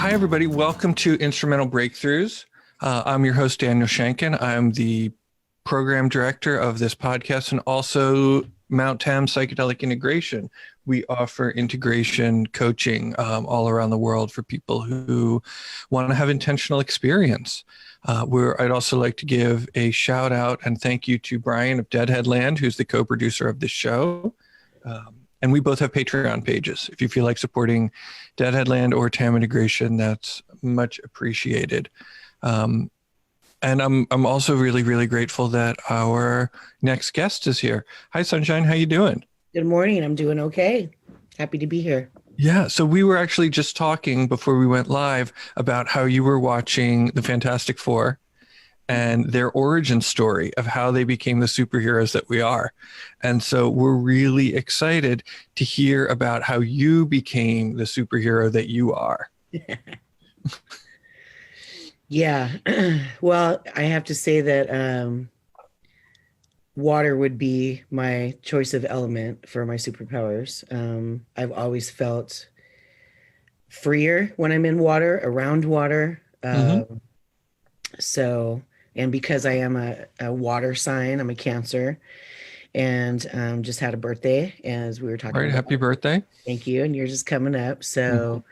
Hi, everybody. Welcome to Instrumental Breakthroughs. I'm your host, Daniel Shankin. I'm the program director of this podcast and also Mount Tam Psychedelic Integration. We offer integration coaching all around the world for people who want to have intentional experience. I'd also like to give a shout out and thank you to Brian of Deadhead Land, who's the co-producer of this show. And we both have Patreon pages. If you feel like supporting Deadhead Land or Tam Integration, that's much appreciated. And I'm also really grateful that our next guest is here. Hi, Sunshine. How you doing? Good morning. I'm doing okay. Happy to be here. Yeah. So we were actually just talking before we went live about how you were watching the Fantastic Four and their origin story of how they became the superheroes that we are. And so we're really excited to hear about how you became the superhero that you are. Yeah. Well, I have to say that water would be my choice of element for my superpowers. I've always felt freer when I'm in water, around water. And because I am a water sign, I'm a Cancer, and just had a birthday, as we were talking about. Happy birthday. Thank you. And yours is coming up. So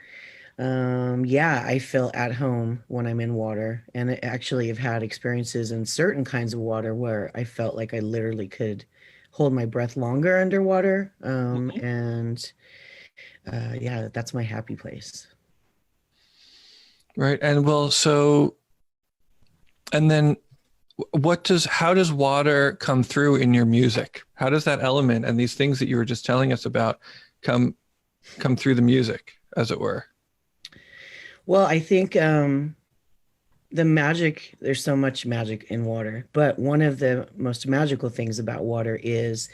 yeah, I feel at home when I'm in water, and I actually have had experiences in certain kinds of water where I felt like I literally could hold my breath longer underwater. Yeah, that's my happy place. Right. And well, so, and then how does water come through in your music? How does that element and these things that you were just telling us about come through the music, as it were? Well, I think the magic, there's so much magic in water, but one of the most magical things about water is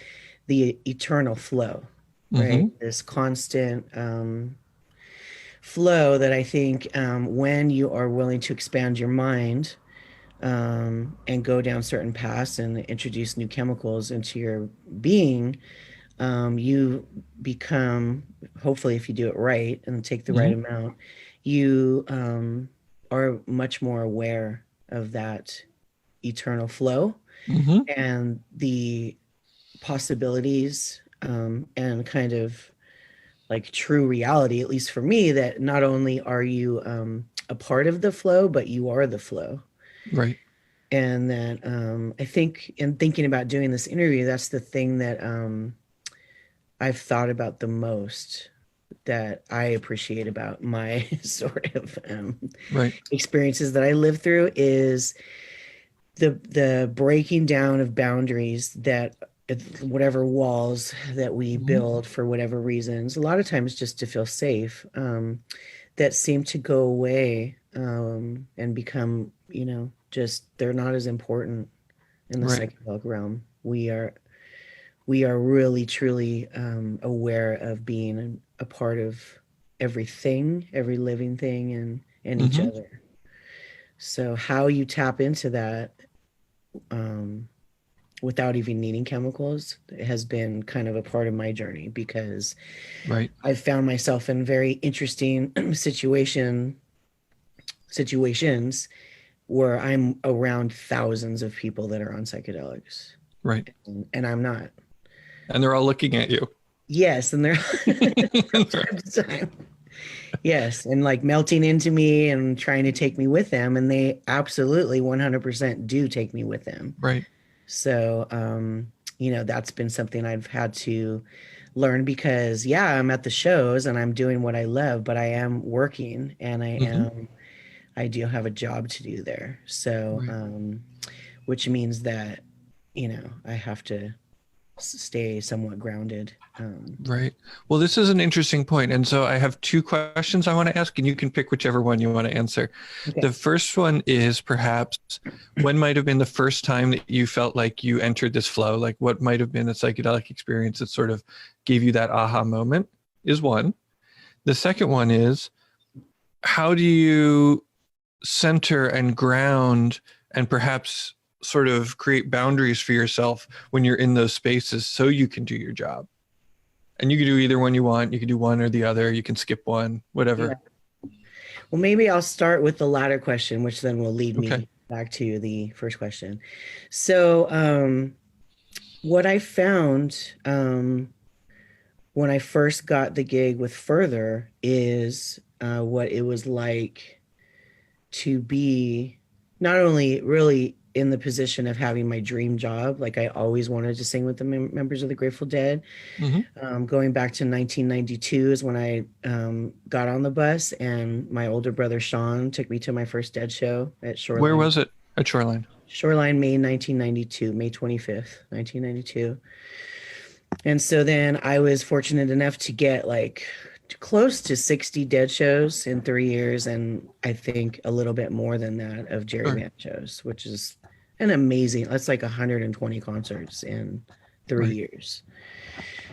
the eternal flow, right? This constant flow that I think when you are willing to expand your mind and go down certain paths and introduce new chemicals into your being, you become, hopefully if you do it right and take the right amount, you are much more aware of that eternal flow and the possibilities and kind of like true reality, at least for me, that not only are you a part of the flow, but you are the flow. Right. And that I think in thinking about doing this interview, that's the thing that I've thought about the most, that I appreciate about my sort of experiences that I live through, is the breaking down of boundaries, that whatever walls that we build for whatever reasons, a lot of times just to feel safe, that seem to go away and become, just they're not as important in the psychedelic realm. We are really truly aware of being a part of everything, every living thing, and each other. So how you tap into that without even needing chemicals has been kind of a part of my journey, because I've found myself in very interesting situations where I'm around thousands of people that are on psychedelics. Right. And I'm not. And they're all looking at you. Yes. And they're from time to time. Yes. And like melting into me and trying to take me with them. And they absolutely 100% do take me with them. Right. So, that's been something I've had to learn, because I'm at the shows and I'm doing what I love, but I am working, and I do have a job to do there. So, which means that, I have to stay somewhat grounded. Right. Well, this is an interesting point. And so I have two questions I want to ask, and you can pick whichever one you want to answer. Okay. The first one is perhaps, when might have been the first time that you felt like you entered this flow? Like what might have been a psychedelic experience that sort of gave you that aha moment, is one. The second one is, how do you center and ground and perhaps sort of create boundaries for yourself when you're in those spaces so you can do your job? And you can do either one you want. You can do one or the other. You can skip one, whatever. Yeah. Well, maybe I'll start with the latter question, which then will lead Okay. me back to the first question. So, what I found when I first got the gig with Furthur is what it was like to be not only really in the position of having my dream job, like I always wanted to sing with the members of the Grateful Dead. Hmm. Going back to 1992 is when I got on the bus, and my older brother Sean took me to my first Dead show at Where Shoreline. was it? At Shoreline. Shoreline, May 1992, May 25th, 1992. And so then I was fortunate enough to get like close to 60 Dead shows in 3 years, and I think a little bit more than that of Jerry Sure. Band shows, which is an amazing, that's like 120 concerts in three Right. years.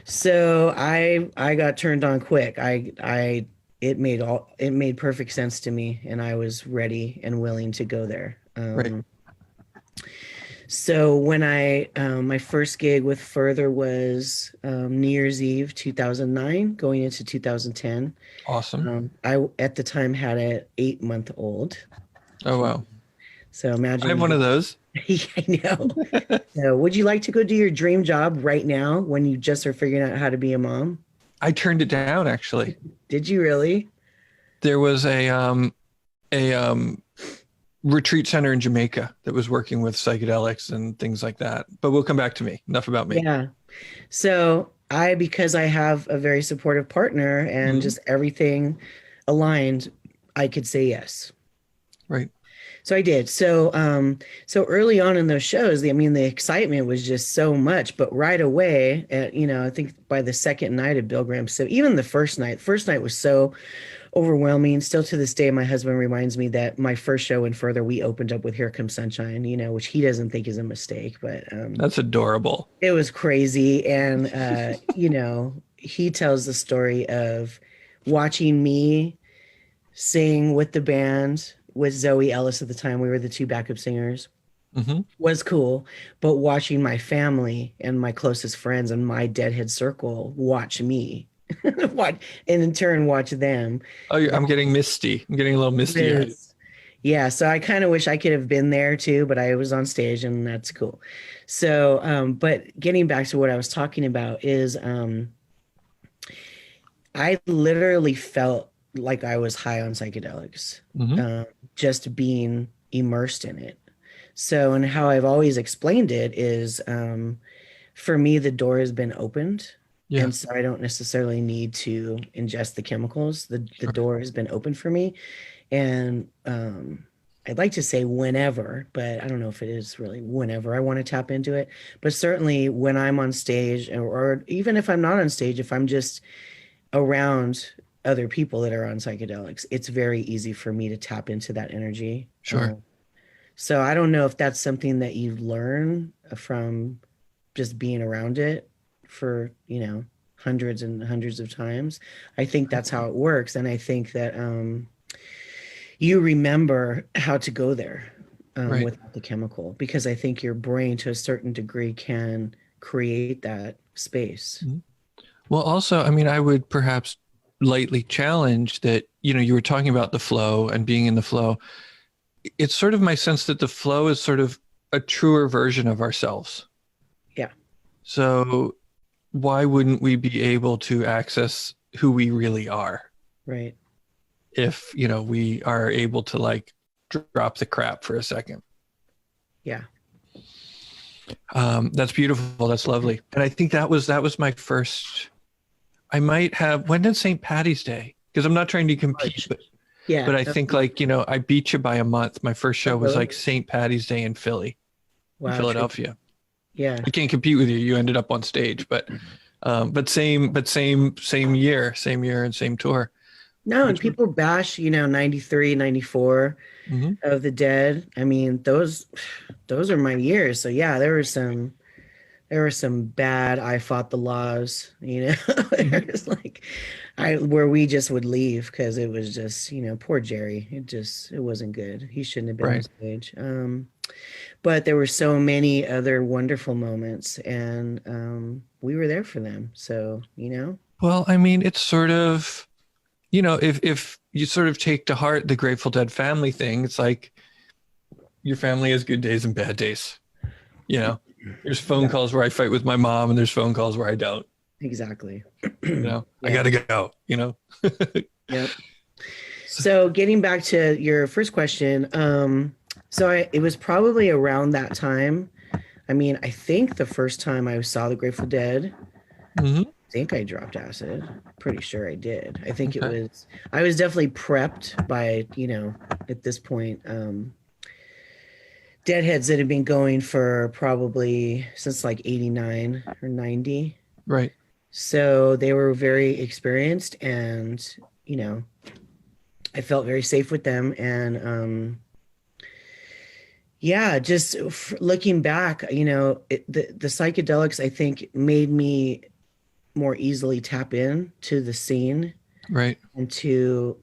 So I got turned on quick. It made perfect sense to me, and I was ready and willing to go there. Right. So when I my first gig with Furthur was New Year's Eve 2009, going into 2010. Awesome. I at the time had an 8-month-old. Oh, wow. So I have one imagine. of those. I know. So would you like to go do your dream job right now when you just are figuring out how to be a mom? I turned it down, actually. Did you really? There was a retreat center in Jamaica that was working with psychedelics and things like that. But we'll come back to me. Enough about me. Yeah. So because I have a very supportive partner and Mhm. just everything aligned, I could say yes. Right. So I did. So early on in those shows, the excitement was just so much. But right away, I think by the second night of Bill Graham, so even the first night was so overwhelming. Still to this day, my husband reminds me that my first show in Furthur, we opened up with "Here Comes Sunshine," which he doesn't think is a mistake, but That's adorable. it was crazy. And he tells the story of watching me sing with the band with Zoe Ellis at the time. We were the two backup singers. Hmm. Was cool, but watching my family and my closest friends and my Deadhead circle watch me, watch, and in turn watch them. Oh, I'm getting misty. I'm getting a little misty eyed. Yeah, so I kind of wish I could have been there too, but I was on stage, and that's cool. So, but getting back to what I was talking about is, I literally felt like I was high on psychedelics, Hmm. just being immersed in it. So, and how I've always explained it is, for me, the door has been opened. Yeah. And so I don't necessarily need to ingest the chemicals. The Sure. door has been open for me. And I'd like to say whenever, but I don't know if it is really whenever I want to tap into it. But certainly when I'm on stage, or even if I'm not on stage, if I'm just around other people that are on psychedelics, it's very easy for me to tap into that energy. Sure. So I don't know if that's something that you learn from just being around it for, hundreds and hundreds of times. I think that's how it works. And I think that you remember how to go there Right. without the chemical, because I think your brain to a certain degree can create that space. Mhm. Well, also, I would perhaps lightly challenge that, you were talking about the flow and being in the flow. It's sort of my sense that the flow is sort of a truer version of ourselves. Yeah. So why wouldn't we be able to access who we really are Right. if, we are able to like drop the crap for a second? Yeah. That's beautiful. That's lovely. And I think that was my first. I might have. When did St. Patty's Day? Because I'm not trying to compete, Yeah. but I think I beat you by a month. My first show was really? like St. Patty's Day in Philly, in Wow. Philadelphia. Yeah. I can't compete with you. You ended up on stage, but same year and same tour. No, and people bash, 93, 94 Hmm. of the Dead. I mean, those are my years. So yeah, there were some bad I fought the laws, It was like where we just would leave because it was just, poor Jerry. It wasn't good. He shouldn't have been on Right. stage. But there were so many other wonderful moments, and we were there for them. So, Well, it's sort of you know, if you sort of take to heart the Grateful Dead family thing, it's like your family has good days and bad days. You know, there's phone calls where I fight with my mom, and there's phone calls where I don't. Exactly. You know, Yeah. I gotta go. You know. Yep. So getting back to your first question, it was probably around that time. I mean, I think the first time I saw the Grateful Dead, Mm-hmm. I think I dropped acid. Pretty sure I did. I think Okay. I was definitely prepped by, you know, at this point, Deadheads that had been going for probably since like 89 or 90. Right. So they were very experienced, and, you know, I felt very safe with them. And yeah, just looking back, you know, the psychedelics, I think, made me more easily tap in to the scene Right. and to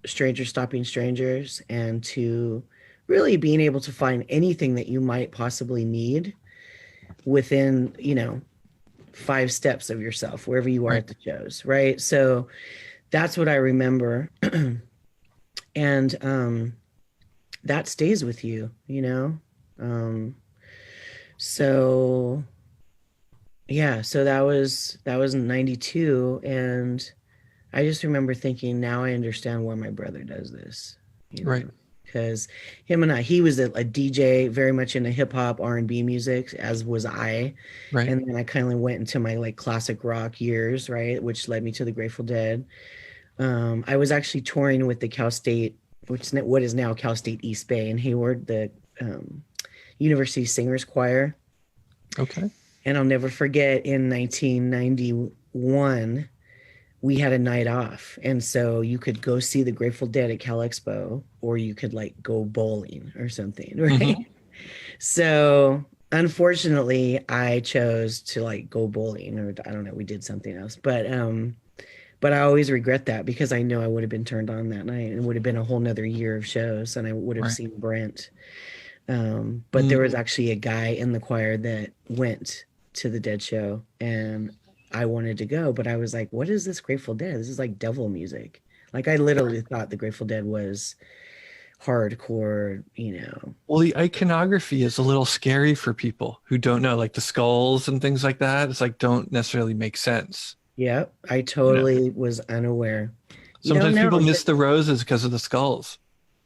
strangers stopping strangers, and to really being able to find anything that you might possibly need within, you know, 5 steps of yourself, wherever you are Right. at the shows. Right. So that's what I remember. And that stays with you, you know? So yeah, so that was in 92, and I just remember thinking, now I understand why my brother does this, you Right. know, because he was a DJ, very much into hip hop, R&B music, as was I. Right. And then I kind of went into my like classic rock years, right, which led me to the Grateful Dead. I was actually touring with the Cal State, what is now Cal State East Bay in Hayward, the University Singers Choir. Okay. And I'll never forget, in 1991, we had a night off. And so you could go see the Grateful Dead at Cal Expo, or you could like go bowling or something, right? Mm-hmm. So unfortunately, I chose to like go bowling, or I don't know, we did something else. But I always regret that, because I know I would have been turned on that night, and it would have been a whole nother year of shows, and I would have Right. seen Brent. But there was actually a guy in the choir that went to the Dead show, and I wanted to go, but I was like, what is this Grateful Dead? This is like devil music. Like, I literally thought the Grateful Dead was hardcore, you know. Well, the iconography is a little scary for people who don't know, like the skulls and things like that. It's like don't necessarily make sense. Yeah, I You know, totally was unaware. You don't sometimes know. people miss the roses because of the skulls.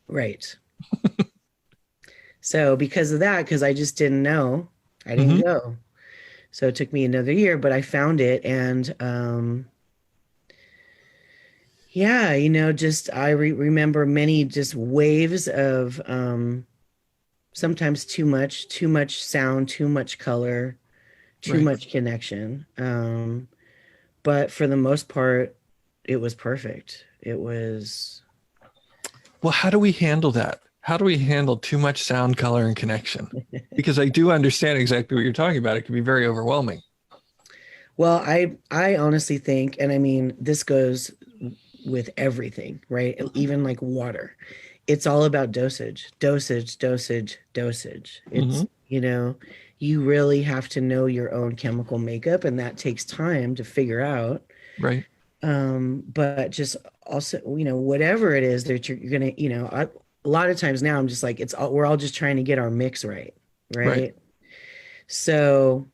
Right. So because of that, because I just didn't know, I didn't Mm-hmm. go. So it took me another year, but I found it. And yeah, you know, just I remember many just waves of sometimes too much sound, too much color, too Right. much connection. But for the most part, it was perfect. It was, Well, how do we handle that? How do we handle too much sound, color, and connection? Because I do understand exactly what you're talking about. It can be very overwhelming. well, I honestly think, and I mean, this goes with everything, right? Even like water. It's all about dosage, dosage, dosage, dosage. It's, Mm-hmm. you know, you really have to know your own chemical makeup, and that takes time to figure out. Right. But just also, you know, whatever it is that you're gonna, you know, a lot of times now I'm just like, we're all just trying to get our mix right, Right. right? So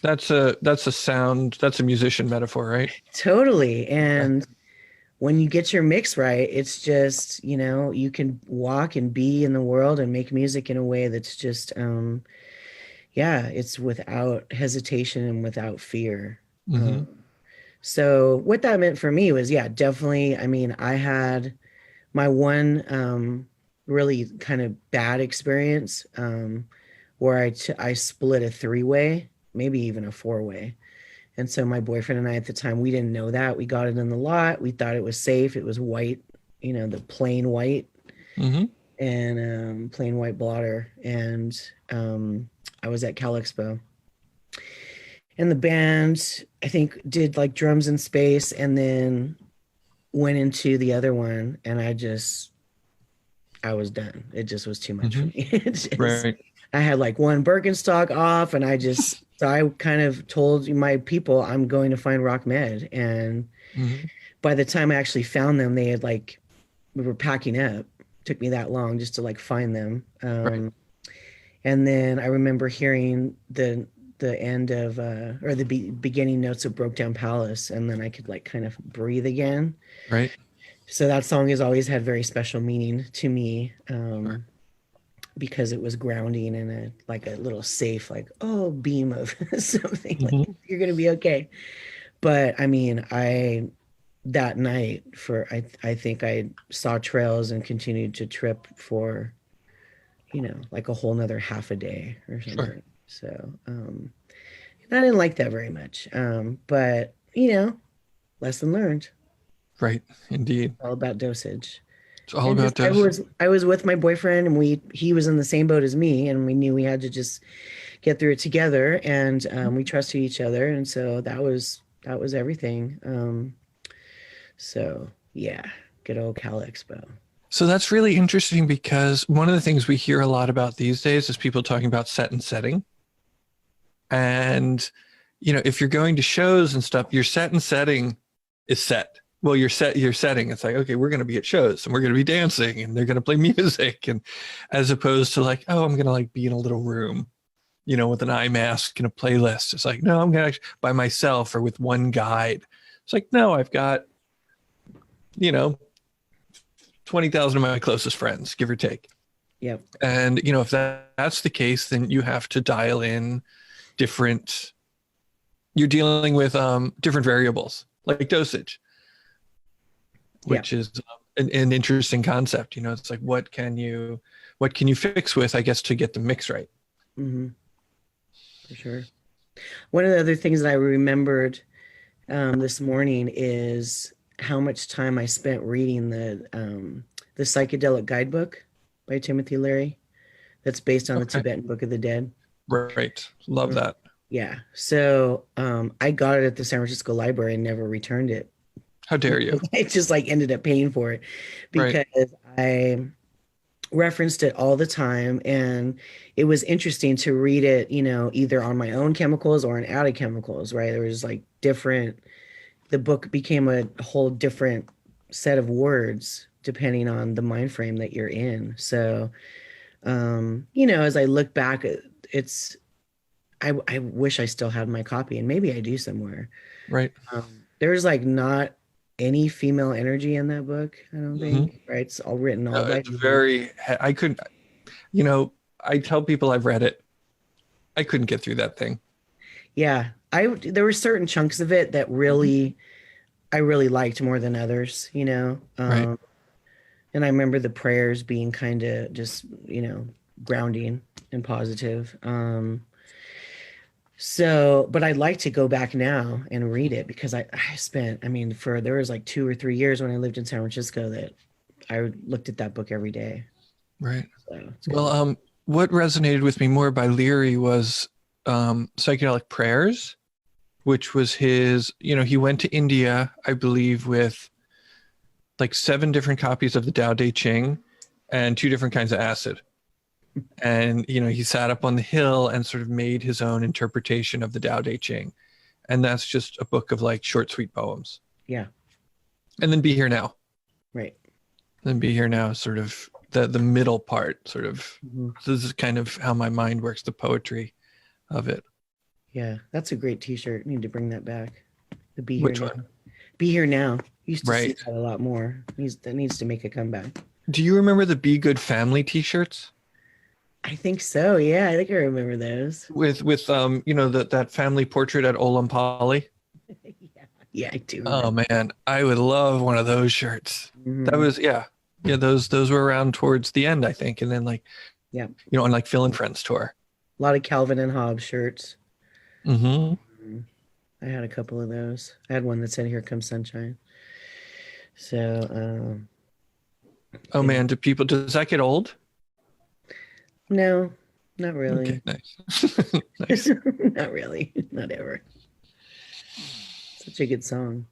That's a sound. That's a musician metaphor, right? totally. Yeah. And when you get your mix right, it's just, you know, you can walk and be in the world and make music in a way that's just, yeah, it's without hesitation and without fear. Mm-hmm. So what that meant for me was, yeah, definitely. I mean, I had my one really kind of bad experience where I split a three-way, maybe even a four-way. And so my boyfriend and I at the time, we didn't know that. We got it in the lot. We thought it was safe. It was white, you know, the plain white, Mm-hmm. and plain white blotter. And I was at Cal Expo. And the band, I think, did like drums in space, and then went into the other one. And I was done. It just was too much for Mm-hmm. me. Right. I had like one Birkenstock off, and so I kind of told my people, I'm going to find Rock Med. And Mm-hmm. by the time I actually found them, they had like, we were packing up. It took me that long just to like find them. Right. And then I remember hearing the end of or the beginning notes of Broke Down Palace, and then I could like kind of breathe again. Right. So that song has always had very special meaning to me, Sure. because it was grounding in a like a little safe, like, oh, beam of something, like Mhm. you're gonna be okay. But I mean, that night I think I saw trails and continued to trip for, like a whole nother half a day or Sure. something. So I didn't like that very much. But lesson learned. Right. Indeed. All about dosage. It's all And about just dose. I was with my boyfriend, and he was in the same boat as me, and we knew we had to just get through it together, and we trusted each other, and so that was everything. So yeah, good old Cal Expo. So that's really interesting because one of the things we hear a lot about these days is people talking about set and setting. And, if you're going to shows and stuff, your set and setting is set. Well, your setting, it's like, okay, we're going to be at shows and we're going to be dancing and they're going to play music. And as opposed to like, oh, I'm going to like be in a little room, with an eye mask and a playlist. It's like, no, I'm going to by myself or with one guide. It's like, no, I've got, 20,000 of my closest friends, give or take. Yep. And, if that's the case, then you have to dial in you're dealing with different variables like dosage, which is an interesting concept. It's like, what can you fix with, I guess, to get the mix right? Mm-hmm. For sure. One of the other things that I remembered this morning is how much time I spent reading the Psychedelic Guidebook by Timothy Leary, that's based on the Tibetan Book of the Dead. Right. Love that. Yeah. So I got it at the San Francisco Library and never returned it. How dare you? I just like ended up paying for it because I referenced it all the time, and it was interesting to read it, either on my own chemicals or on added chemicals, right? There was like the book became a whole different set of words depending on the mind frame that you're in. So, as I look back, I wish I still had my copy, and maybe I do somewhere. Right. There's like not any female energy in that book, I don't think, right? It's all written all by it's I couldn't, I tell people I've read it. I couldn't get through that thing. Yeah. There were certain chunks of it that I really liked more than others, Right. And I remember the prayers being kind of just, grounding and positive. But I'd like to go back now and read it because I spent, there was like 2 or 3 years when I lived in San Francisco that I looked at that book every day. Right. So well, what resonated with me more by Leary was Psychedelic Prayers, which was his, he went to India, I believe, with like 7 different copies of the Tao Te Ching and 2 different kinds of acid. And, he sat up on the hill and sort of made his own interpretation of the Tao Te Ching. And that's just a book of like short, sweet poems. Yeah. And then Be Here Now. Right. Then Be Here Now, sort of the middle part, sort of. Mm-hmm. This is kind of how my mind works, the poetry of it. Yeah, that's a great T-shirt. Need to bring that back. The Be Here Which Now. one? Be Here Now. Used to see Right. that a lot more. That needs to make a comeback. Do you remember the Be Good Family T-shirts? I think so. Yeah, I think I remember those. With that family portrait at Olampali? Yeah, I do. Oh man, I would love one of those shirts. Mm-hmm. That was those were around towards the end, I think, and then like on like Phil and Friends tour. A lot of Calvin and Hobbes shirts. Mm-hmm. I had a couple of those. I had one that said "Here Comes Sunshine." So. Oh man, does that get old? No, not really. Okay, nice. Nice. Not really. Not ever. Such a good song.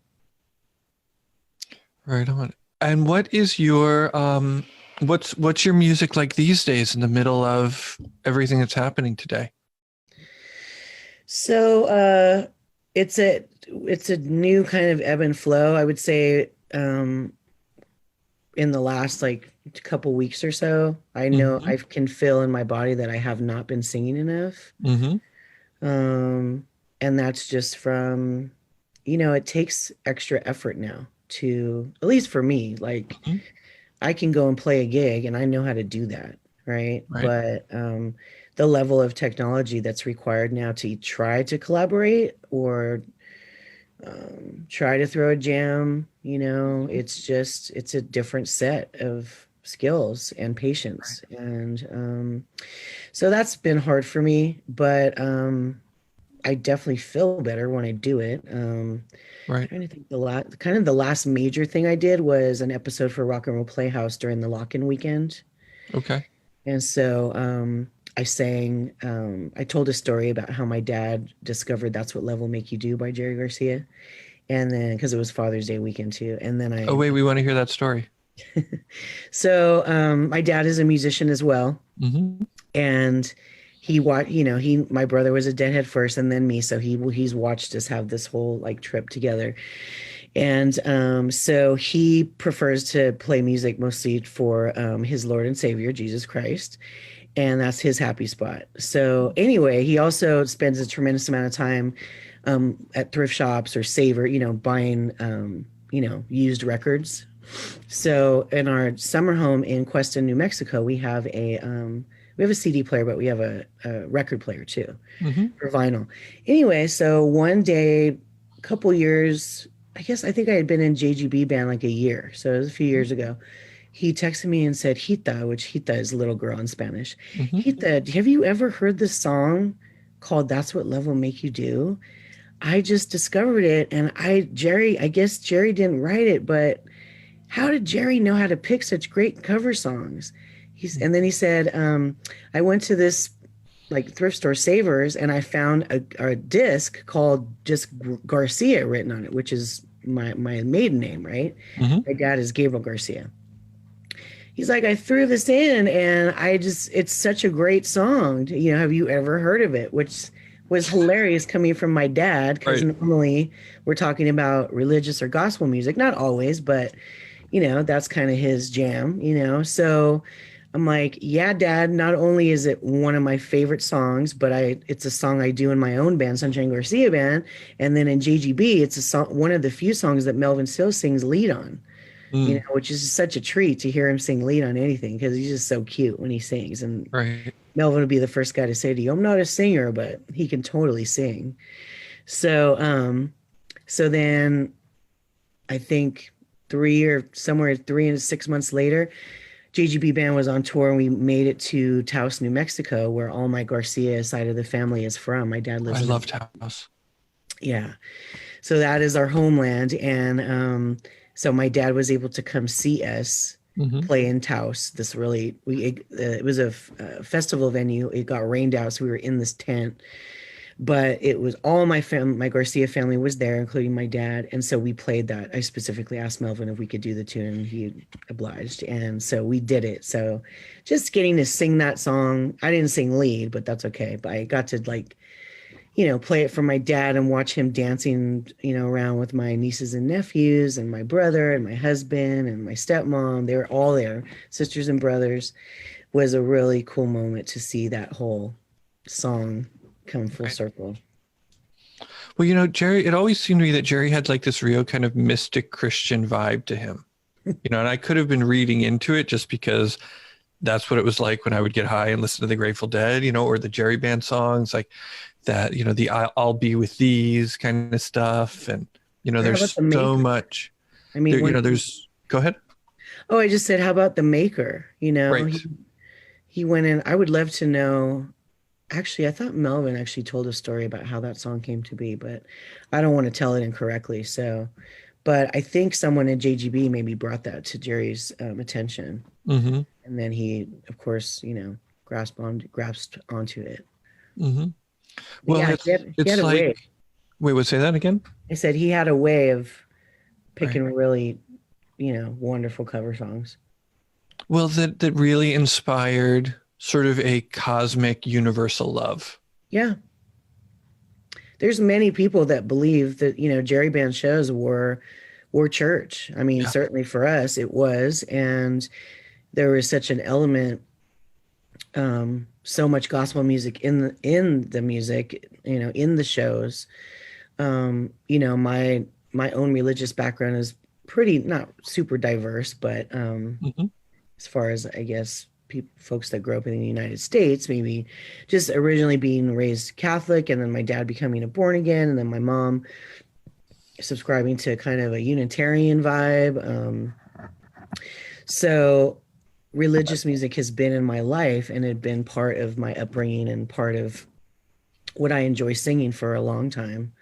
Right on. And what is your what's your music like these days in the middle of everything that's happening today? So it's it's a new kind of ebb and flow. I would say in the last like couple weeks or so, I know Mm-hmm. I can feel in my body that I have not been singing enough. Mm-hmm. Um, and that's just from, it takes extra effort now to, at least for me, like Hmm. I can go and play a gig and I know how to do that, right? Right. But the level of technology that's required now to try to collaborate or try to throw a jam, it's a different set of skills and Right. patience. And so that's been hard for me, but I definitely feel better when I do it. Right. Trying to think the last major thing I did was an episode for Rock and Roll Playhouse during the lock-in weekend. Okay. And so I told a story about how my dad discovered That's What Love Will Make You Do by Jerry Garcia. And then, because it was Father's Day weekend too. And then Oh, wait, we want to hear that story. my dad is a musician as well. Mm-hmm. And my brother was a Deadhead first and then me. So he's watched us have this whole like trip together. And so he prefers to play music mostly for his Lord and Savior, Jesus Christ. And that's his happy spot. So anyway, he also spends a tremendous amount of time at thrift shops or Saver, buying, used records. So in our summer home in Cuesta, New Mexico, we have a CD player, but we have a record player too Mm-hmm. for vinyl. Anyway, so one day, a couple years, I think I had been in JGB band like a year. So it was a few years ago. He texted me and said, Hita, which Hita is little girl in Spanish. Mm-hmm. Hita, have you ever heard this song called That's What Love Will Make You Do? I just discovered it. And I guess Jerry didn't write it, but how did Jerry know how to pick such great cover songs? And then he said, I went to this like thrift store Savers and I found a disc called just Garcia written on it, which is my maiden name, right? Mm-hmm. My dad is Gabriel Garcia. He's like, I threw this in and it's such a great song. Have you ever heard of it? Which was hilarious coming from my dad, because Right. normally we're talking about religious or gospel music, not always, but that's kind of his jam, So I'm like, yeah, Dad, not only is it one of my favorite songs, but it's a song I do in my own band, Sunshine Garcia Band. And then in JGB, it's a song, one of the few songs that Melvin Still sings lead on, Mm. which is such a treat to hear him sing lead on anything, because he's just so cute when he sings. And Right. Melvin would be the first guy to say to you, I'm not a singer, but he can totally sing. So then I think 3 and 6 months later, JGB Band was on tour and we made it to Taos, New Mexico, where all my Garcia side of the family is from. My dad lives I in love Taos. yeah. So that is our homeland. And so my dad was able to come see us Mm-hmm. play in Taos. It was a festival venue. It got rained out, so we were in this tent. But it was all my Garcia family was there, including my dad. And so we played that. I specifically asked Melvin if we could do the tune, and he obliged. And so we did it. So just getting to sing that song, I didn't sing lead, but that's okay. But I got to play it for my dad and watch him dancing, around with my nieces and nephews and my brother and my husband and my stepmom. They were all there, sisters and brothers. Was a really cool moment to see that whole song come full Right. circle. Well, Jerry, it always seemed to me that Jerry had like this real kind of mystic Christian vibe to him, and I could have been reading into it just because that's what it was like when I would get high and listen to the Grateful Dead, or the Jerry Band songs like that, the I'll Be With These kind of stuff. And, How about there's the so Maker? much I mean, there, go ahead. oh, I just said, how about the Maker? Right. He went in. I would love to know. Actually, I thought Melvin actually told a story about how that song came to be, but I don't want to tell it incorrectly. But I think someone at JGB maybe brought that to Jerry's attention. Mm-hmm. And then he, of course, grasped onto it. Mm-hmm. But Well, yeah, he had a way. wait, would say that again? I said he had a way of Right. picking really, wonderful cover songs. Well, that really inspired sort of a cosmic universal love. Yeah, there's many people that believe that, Jerry band shows were church. I mean, Yeah. certainly for us it was, and there was such an element, so much gospel music in the music, in the shows. My own religious background is pretty not super diverse, but Mhm. as far as I guess folks that grew up in the United States, maybe just originally being raised Catholic, and then my dad becoming a born again, and then my mom subscribing to kind of a Unitarian vibe. So religious music has been in my life and had been part of my upbringing and part of what I enjoy singing for a long time.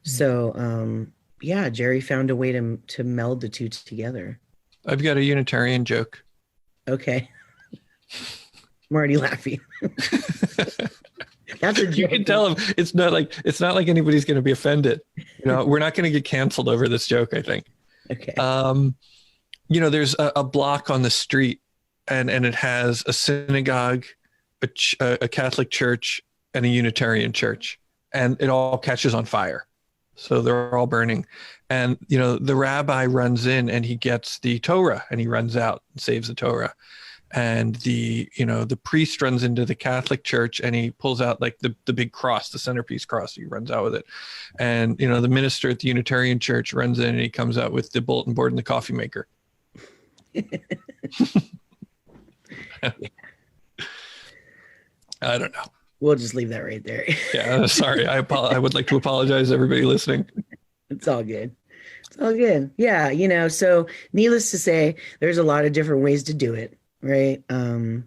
So, yeah, Jerry found a way to meld the two together. I've got a Unitarian joke. Okay. I'm already laughing. That's a joke. You can tell him it's not like anybody's going to be offended. We're not going to get canceled over this joke, I think. Okay. There's a block on the street, and it has a synagogue, a Catholic church, and a Unitarian church, and it all catches on fire. So they're all burning. And, the rabbi runs in and he gets the Torah and he runs out and saves the Torah. And the priest runs into the Catholic church and he pulls out like the big cross, the centerpiece cross. He runs out with it. And, the minister at the Unitarian church runs in and he comes out with the bulletin board and the coffee maker. I don't know. We'll just leave that right there. Yeah, sorry. I would like to apologize to everybody listening. It's all good. It's all good. Yeah, so needless to say, there's a lot of different ways to do it, right? Many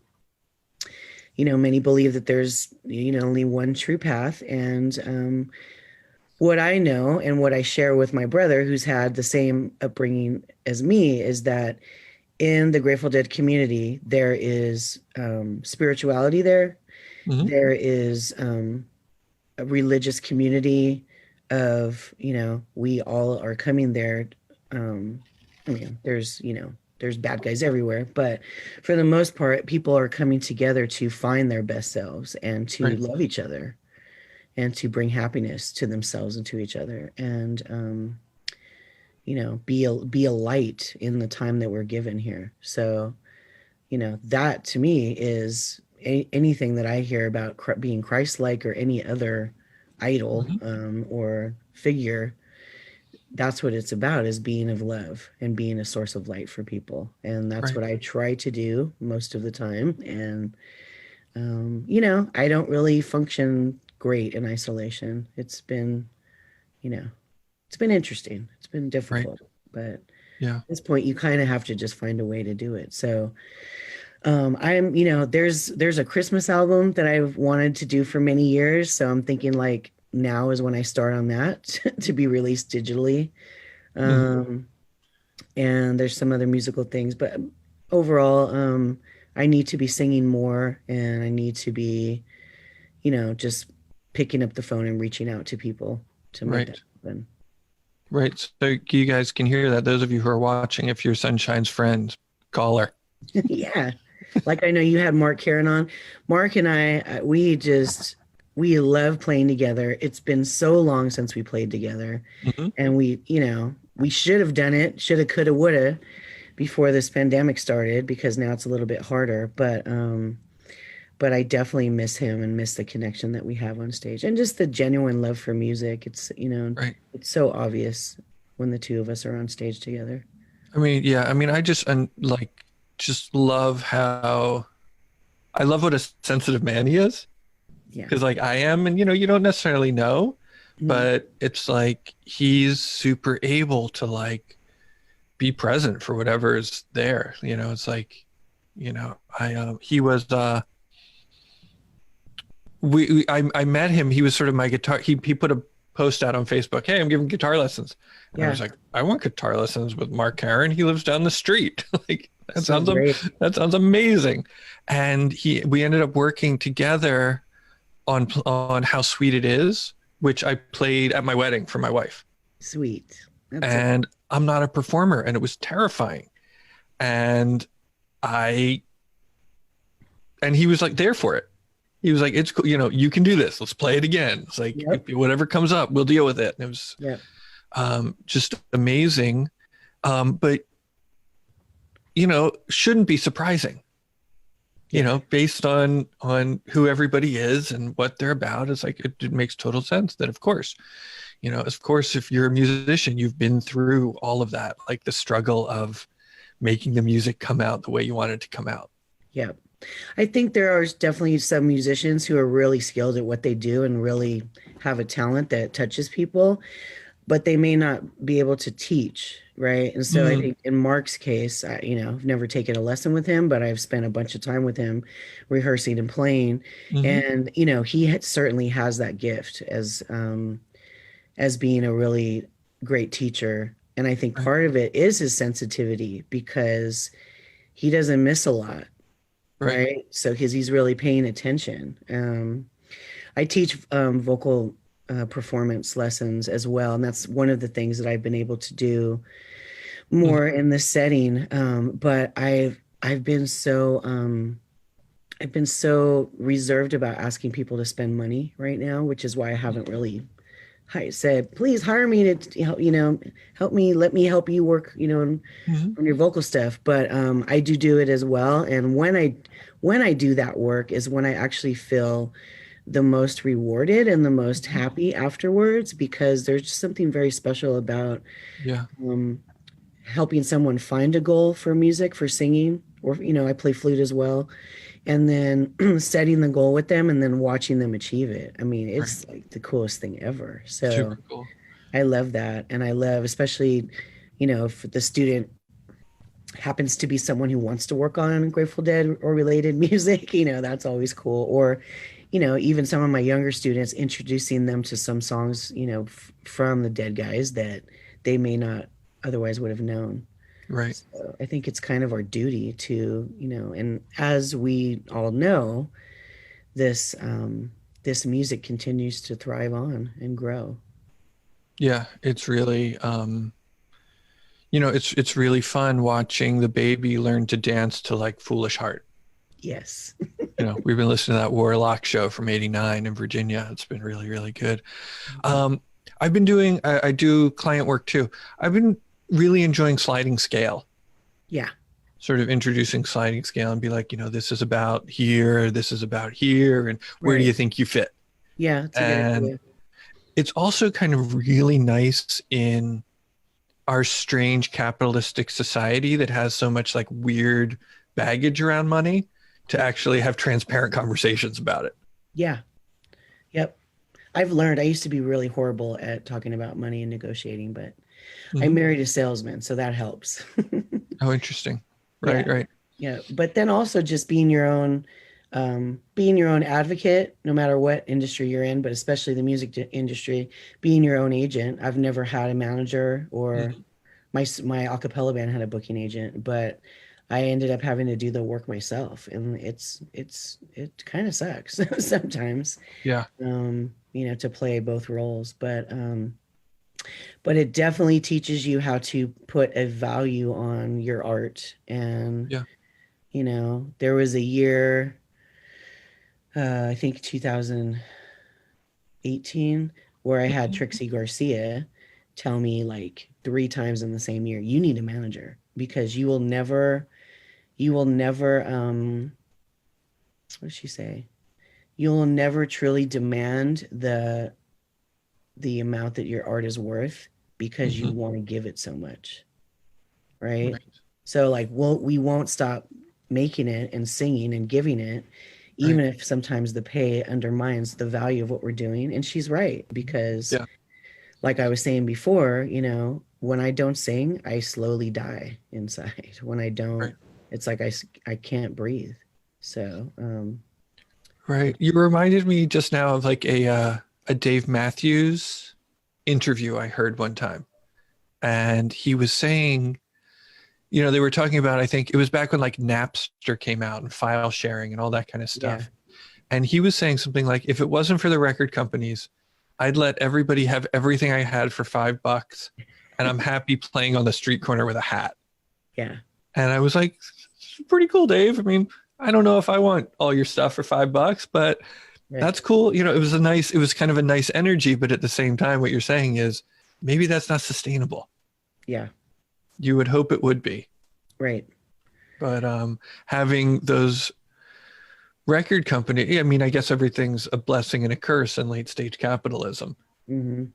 believe that there's, only one true path. And what I know and what I share with my brother, who's had the same upbringing as me, is that in the Grateful Dead community, there is spirituality there. Mm-hmm. There is a religious community of, we all are coming there. There's bad guys everywhere, but for the most part, people are coming together to find their best selves and to love each other and to bring happiness to themselves and to each other. And, be a light in the time that we're given here. So, that to me is anything that I hear about being Christ-like or any other idol, or figure. That's what it's about, is being of love and being a source of light for people. And that's what I try to do most of the time. And, I don't really function great in isolation. It's been, it's been interesting. It's been difficult, but at this point you kind of have to just find a way to do it. So, I'm, there's a Christmas album that I've wanted to do for many years. So I'm thinking like now is when I start on that to be released digitally. And there's some other musical things, but overall, I need to be singing more, and I need to be, just picking up the phone and reaching out to people to make that happen. Right. So you guys can hear that. Those of you who are watching, if you're Sunshine's friends, call her. Yeah. Like I know you had Mark Karen on. Mark and I, we love playing together. It's been so long since we played together. And we should have done it, shoulda, coulda, woulda, before this pandemic started, because now it's a little bit harder. But I definitely miss him and miss the connection that we have on stage and just the genuine love for music. It's, it's so obvious when the two of us are on stage together. I just love I love what a sensitive man he is. Yeah. Because like I am, and you don't necessarily know, but it's like he's super able to like be present for whatever is there. It's like, he was I met him. He was sort of my guitar. He put a post out on Facebook. Hey, I'm giving guitar lessons. And I was like, I want guitar lessons with Mark Karen. He lives down the street. Like that sounds amazing. And we ended up working together on How Sweet It Is, which I played at my wedding for my wife. Sweet. And I'm not a performer, and it was terrifying. And he was like there for it. he was like, it's cool, you can do this. Let's play it again. It's like, Yep. whatever comes up, we'll deal with it. And it was Yep. just amazing. But, shouldn't be surprising, based on who everybody is and what they're about. It's like, it makes total sense that, of course, if you're a musician, you've been through all of that, like the struggle of making the music come out the way you want it to come out. Yeah. I think there are definitely some musicians who are really skilled at what they do and really have a talent that touches people, but they may not be able to teach, right? And so I think in Mark's case, I've never taken a lesson with him, but I've spent a bunch of time with him rehearsing and playing. And, he certainly has that gift as being a really great teacher. And I think part of it is his sensitivity, because he doesn't miss a lot. Right. So because he's really paying attention. I teach vocal performance lessons as well. And that's one of the things that I've been able to do more in this setting. But I've been so reserved about asking people to spend money right now, which is why I haven't really said, please hire me to help me, let me help you work, on your vocal stuff. But I do it as well. And when I do that work is when I actually feel the most rewarded and the most happy afterwards, because there's just something very special about helping someone find a goal for music, for singing, or, I play flute as well. And then setting the goal with them and then watching them achieve it. I mean, it's like the coolest thing ever. So super cool. I love that. And I love, especially, if the student happens to be someone who wants to work on Grateful Dead or related music, that's always cool. Or, even some of my younger students, introducing them to some songs, from the Dead guys that they may not otherwise would have known. Right. So I think it's kind of our duty to, and as we all know, this music continues to thrive on and grow. Yeah, it's really, it's really fun watching the baby learn to dance to like Foolish Heart. Yes. We've been listening to that Warlock show from '89 in Virginia. It's been really, really good. I've been doing, I do client work too. I've been really enjoying sliding scale. Yeah. Sort of introducing sliding scale and be like, this is about here, this is about here, and where do you think you fit? Yeah. And it's also kind of really nice in our strange capitalistic society that has so much like weird baggage around money to actually have transparent conversations about it. Yeah. Yep. I've learned, I used to be really horrible at talking about money and negotiating, but I married a salesman, so that helps. Oh, interesting. Right. Yeah. But then also just being your own advocate, no matter what industry you're in, but especially the music industry, being your own agent. I've never had a manager, or my a cappella band had a booking agent, but I ended up having to do the work myself, and it kind of sucks sometimes. Yeah. To play both roles, but it definitely teaches you how to put a value on your art. And there was a year, I think 2018, where I had Trixie Garcia tell me like 3 times in the same year, you need a manager, because you will never what did she say? You'll never truly demand the amount that your art is worth, because you want to give it so much. Right. So like, we won't stop making it and singing and giving it, even if sometimes the pay undermines the value of what we're doing. And she's right, because like I was saying before, when I don't sing, I slowly die inside. When I don't, it's like I can't breathe. So you reminded me just now of like a Dave Matthews interview I heard one time, and he was saying, they were talking about, I think it was back when like Napster came out and file sharing and all that kind of stuff. And he was saying something like, if it wasn't for the record companies, I'd let everybody have everything I had for $5, and I'm happy playing on the street corner with a hat. Yeah. And I was like, pretty cool, Dave. I mean, I don't know if I want all your stuff for $5, but Right. that's cool. You know, it was kind of a nice energy, but at the same time, what you're saying is maybe that's not sustainable. Yeah. You would hope it would be, Right. but having those record company, I mean, I guess everything's a blessing and a curse in late stage capitalism. Hmm.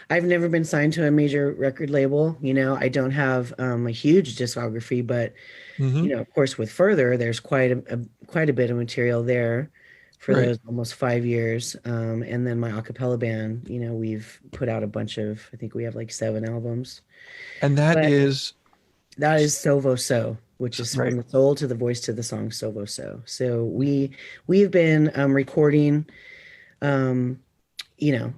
I've never been signed to a major record label. You know, I don't have a huge discography, but Hmm. you know, of course, with Furthur, there's quite a bit of material there for Right. those almost 5 years. And then my a cappella band, you know, we've put out a bunch of, I think we have like 7 albums. And that But is that is SoVoSo, which is right. from the soul to the voice to the song SoVoSo. So we've been recording, um, you know,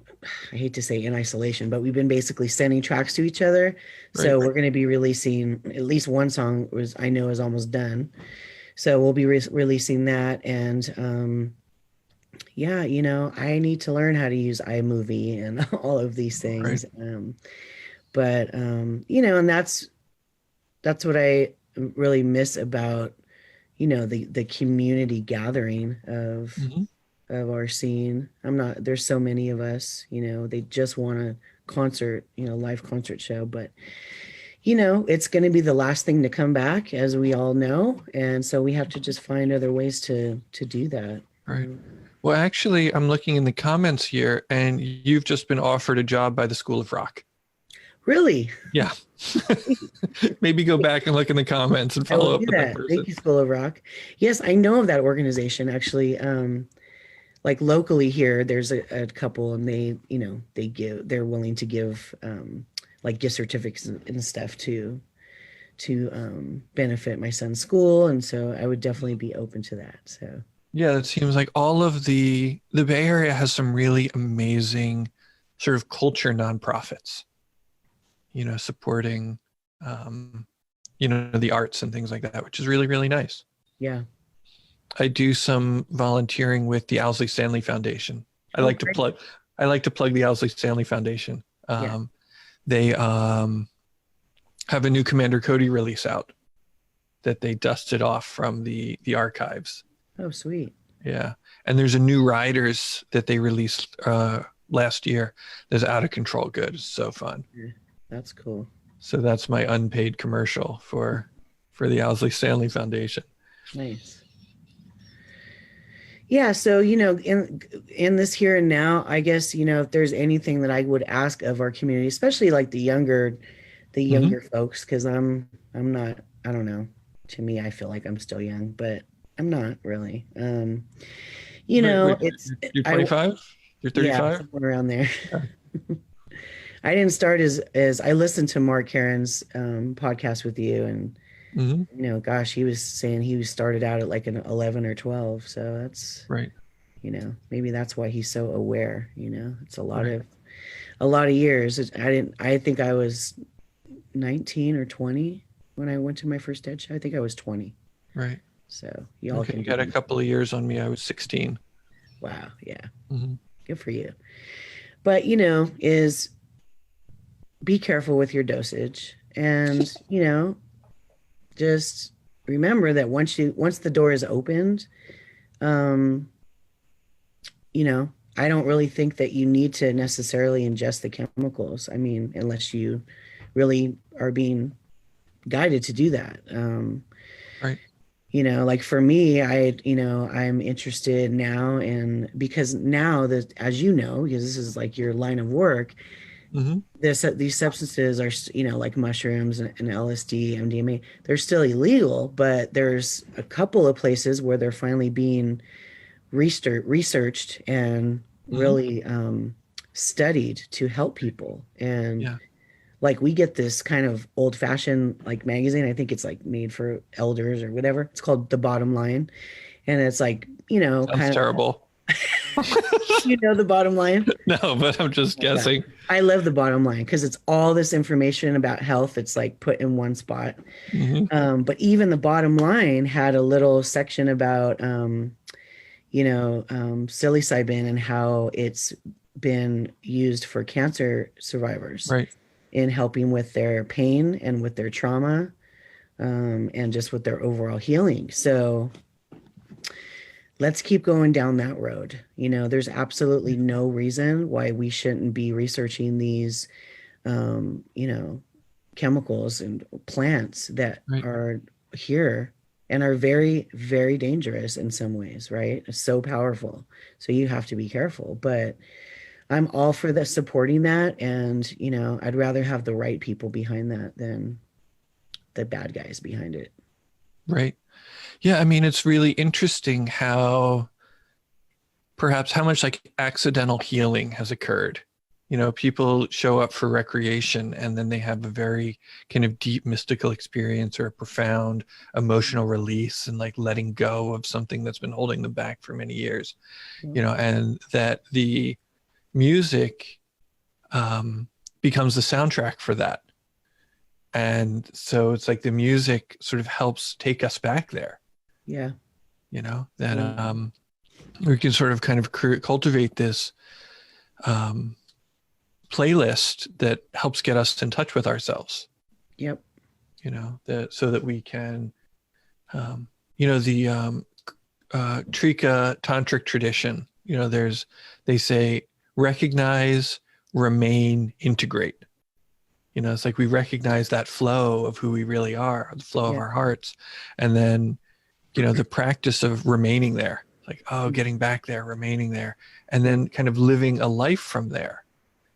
I hate to say in isolation, but we've been basically sending tracks to each other. Right. So we're going to be releasing at least one song was I know is almost done. So we'll be releasing that. And yeah, you know, I need to learn how to use iMovie and all of these Right. things. But you know, and that's what I really miss about, you know, the community gathering Hmm. of our scene. I'm not, there's so many of us, you know, they just want a concert, you know, live concert show, but you know, it's going to be the last thing to come back, as we all know, and so we have to just find other ways to do that. Right. Well, actually, I'm looking in the comments here, and you've just been offered a job by the School of Rock. Really, Yeah. Maybe go back and look in the comments and I will follow up do with that that. person. Thank you, School of Rock. Yes, I know of that organization actually. Like locally here, there's a couple, and they, you know, they're willing to give like gift certificates and stuff to benefit my son's school, and so I would definitely be open to that. So Yeah, it seems like all of the Bay Area has some really amazing sort of culture nonprofits, you know, supporting um, you know, the arts and things like that, which is really, really nice. yeah. I do some volunteering with the Owsley Stanley Foundation. I Oh, like to great. plug I like to plug the Owsley Stanley Foundation. Yeah. They have a new Commander Cody release out that they dusted off from the archives. Oh, sweet. Yeah. And there's a new Riders that they released last year that's out of control good. It's so fun. Yeah, that's cool. So that's my unpaid commercial for the Owsley Stanley Foundation. Nice. Yeah, so you know, in this here and now, I guess, you know, if there's anything that I would ask of our community, especially like the Hmm. younger folks, because I'm not, I don't know. To me, I feel like I'm still young, but I'm not really. You Wait, know, wait, it's you're I 25? You're yeah, 35? somewhere around there. Yeah. I didn't start as I listened to Mark Heron's podcast with you, and Hmm. you know, gosh, he was saying he was started out at like an 11 or 12. So that's, Right. you know, maybe that's why he's so aware, you know. It's Right. a lot of years. I think I was 19 or 20 when I went to my first dead show. I think I was 20. Right. So y'all Okay. can You got a be, couple of years on me. I was 16. wow, yeah, Hmm. good for you. But you know, is be careful with your dosage, and you know, just remember that once the door is opened, um, you know, I don't really think that you need to necessarily ingest the chemicals. I mean, unless you really are being guided to do that. Right. You know, like for me, you know, I'm interested now in, because now that, as you know, because this is like your line of work, Hmm. these substances are, you know, like mushrooms and LSD, MDMA, they're still illegal, but there's a couple of places where they're finally being researched and Hmm. really studied to help people. And Yeah. like we get this kind of old fashioned like magazine. I think it's like made for elders or whatever. It's called The Bottom Line. And it's like, you know, Sounds kind of, terrible. you know, The Bottom Line. No, but I'm just Oh, God. guessing. I love The Bottom Line because it's all this information about health. It's like put in one spot. Hmm. But even The Bottom Line had a little section about, you know, psilocybin and how it's been used for cancer survivors Right. in helping with their pain and with their trauma. and just with their overall healing. So let's keep going down that road. There's absolutely no reason why we shouldn't be researching these, chemicals and plants that Right. are here and are very, very dangerous in some ways, right? So powerful. So you have to be careful. But I'm all for the supporting that. And, I'd rather have the right people behind that than the bad guys behind it. Right. Yeah. I mean, it's really interesting how much like accidental healing has occurred. People show up for recreation and then they have a very kind of deep mystical experience or a profound emotional release and like letting go of something that's been holding them back for many years, and that the music becomes the soundtrack for that. And so it's like the music sort of helps take us back there. Yeah. That we can sort of kind of cultivate this playlist that helps get us in touch with ourselves. Yep. So that we can, the Trika tantric tradition, they say, recognize, remain, integrate. It's like we recognize that flow of who we really are, the flow of our hearts. And then, the practice of remaining there, like, getting back there, remaining there, and then kind of living a life from there.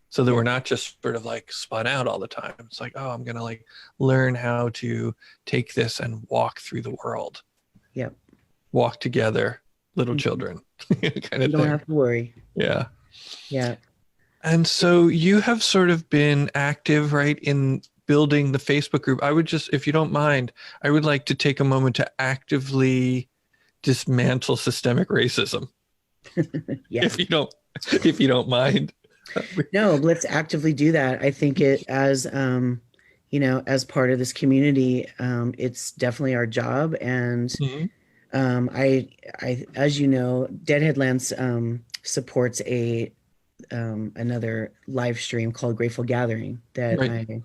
So that we're not just sort of like spun out all the time. It's like, I'm going to like learn how to take this and walk through the world. Yep. Walk together, little children, kind of thing. You don't have to worry. Yeah. Yeah. And so you have sort of been active, right, in building the Facebook group. I would just, if you don't mind, I would like to take a moment to actively dismantle systemic racism. Yeah. If you don't mind. No, let's actively do that. I think it as as part of this community, it's definitely our job. And I as you know, Deadhead Lance supports another live stream called Grateful Gathering that I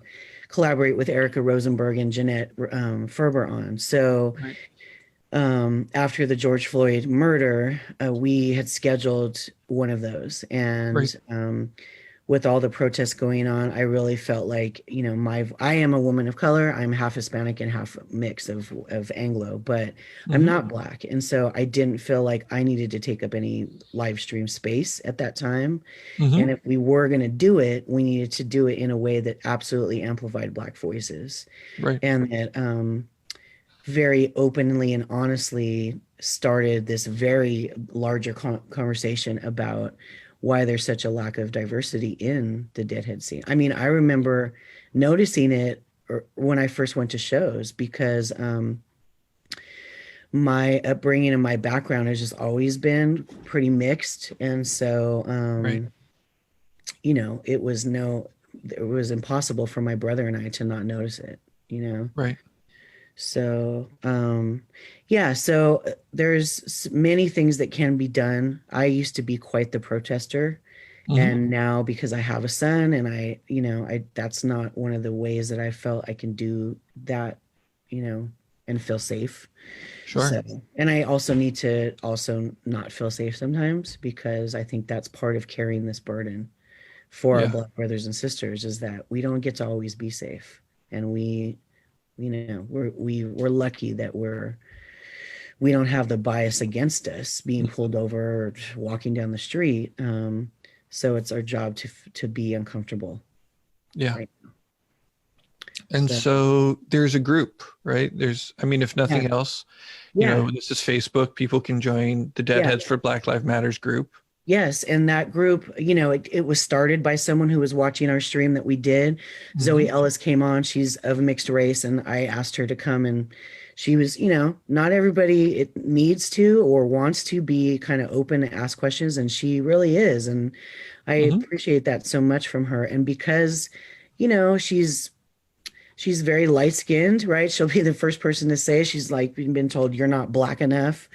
collaborate with Erica Rosenberg and Jeanette Ferber on. So after the George Floyd murder, we had scheduled one of those. And with all the protests going on, I really felt like, I am a woman of color. I'm half Hispanic and half mix of Anglo, but I'm not Black. And so I didn't feel like I needed to take up any live stream space at that time. And if we were going to do it, we needed to do it in a way that absolutely amplified Black voices. And that very openly and honestly started this very larger conversation about why there's such a lack of diversity in the Deadhead scene. I mean, I remember noticing it when I first went to shows because my upbringing and my background has just always been pretty mixed. And so, it was impossible for my brother and I to not notice it, Right. So, so there's many things that can be done. I used to be quite the protester. And now because I have a son and I that's not one of the ways that I felt I can do that, and feel safe. Sure. So, and I also need to also not feel safe sometimes because I think that's part of carrying this burden for our Black brothers and sisters is that we don't get to always be safe. And we're lucky that we don't have the bias against us being pulled over or walking down the street. So it's our job to be uncomfortable. Yeah. Right? And so there's a group, right? If nothing else, this is Facebook. People can join the Deadheads for Black Lives Matters group. Yes. And that group, it was started by someone who was watching our stream that we did. Zoe Ellis came on. She's of mixed race. And I asked her to come and she was, not everybody needs to or wants to be kind of open to ask questions. And she really is. And I appreciate that so much from her. And because, she's very light skinned, right? She'll be the first person to say she's like been told you're not Black enough.